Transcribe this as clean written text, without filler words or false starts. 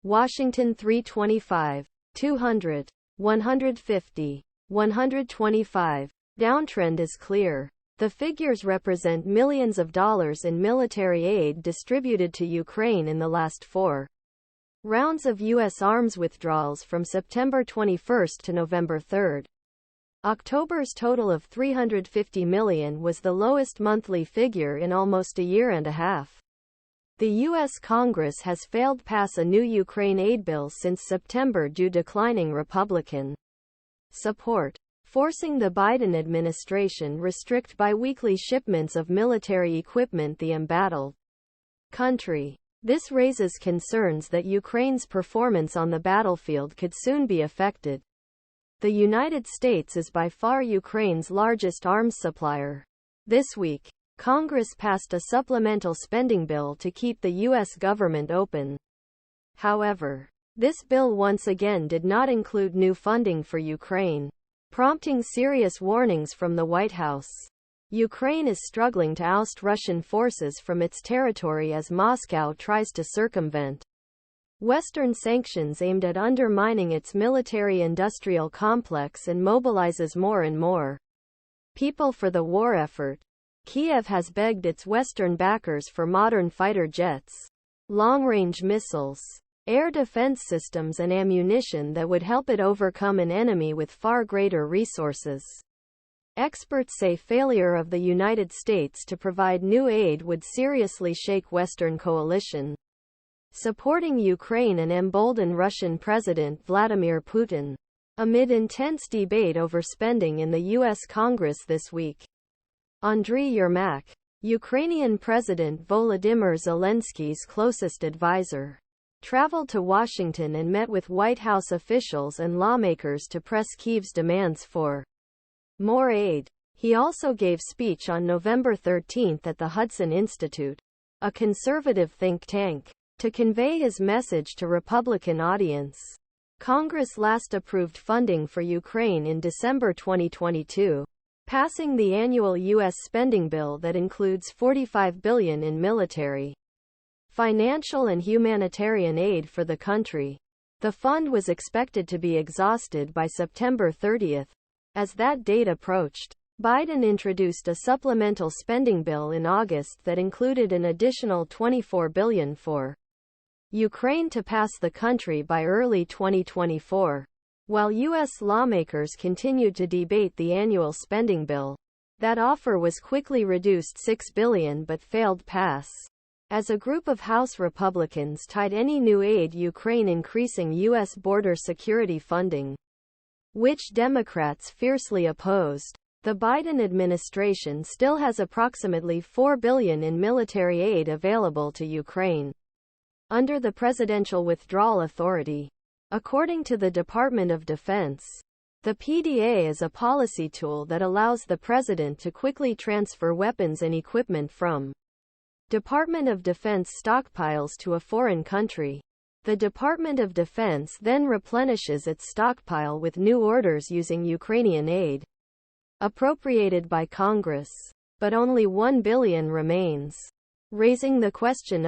Washington 325, 200, 150, 125. Downtrend is clear. The figures represent millions of dollars in military aid distributed to Ukraine in the last 4 rounds of U.S. arms withdrawals from September 21 to November 3. October's total of $350 million was the lowest monthly figure in almost a year and a half. The U.S. Congress has failed pass a new Ukraine aid bill since September due to declining Republican support, forcing the Biden administration restrict biweekly shipments of military equipment the embattled country. This raises concerns that Ukraine's performance on the battlefield could soon be affected. The United States is by far Ukraine's largest arms supplier. This week, Congress passed a supplemental spending bill to keep the U.S. government open. However, this bill once again did not include new funding for Ukraine, prompting serious warnings from the White House. Ukraine is struggling to oust Russian forces from its territory as Moscow tries to circumvent Western sanctions aimed at undermining its military-industrial complex and mobilizes more and more people for the war effort. Kiev has begged its Western backers for modern fighter jets, long-range missiles, air defense systems and ammunition that would help it overcome an enemy with far greater resources. Experts say failure of the United States to provide new aid would seriously shake Western coalition supporting Ukraine and embolden Russian President Vladimir Putin. Amid intense debate over spending in the U.S. Congress this week, Andriy Yermak, Ukrainian President Volodymyr Zelensky's closest advisor, traveled to Washington and met with White House officials and lawmakers to press Kyiv's demands for more aid. He also gave speech on November 13 at the Hudson Institute, a conservative think tank, to convey his message to Republican audience. Congress last approved funding for Ukraine in December 2022, passing the annual U.S. spending bill that includes $45 billion in military, financial and humanitarian aid for the country. The fund was expected to be exhausted by September 30. As that date approached, Biden introduced a supplemental spending bill in August that included an additional $24 billion for Ukraine to pass the country by early 2024. While U.S. lawmakers continued to debate the annual spending bill, that offer was quickly reduced $6 billion but failed pass, as a group of House Republicans tied any new aid Ukraine increasing U.S. border security funding, which Democrats fiercely opposed. The Biden administration still has approximately $4 billion in military aid available to Ukraine under the Presidential Withdrawal Authority. According to the Department of Defense, the PDA is a policy tool that allows the president to quickly transfer weapons and equipment from Department of Defense stockpiles to a foreign country. The Department of Defense then replenishes its stockpile with new orders using Ukrainian aid appropriated by Congress. But only $1 billion remains, raising the question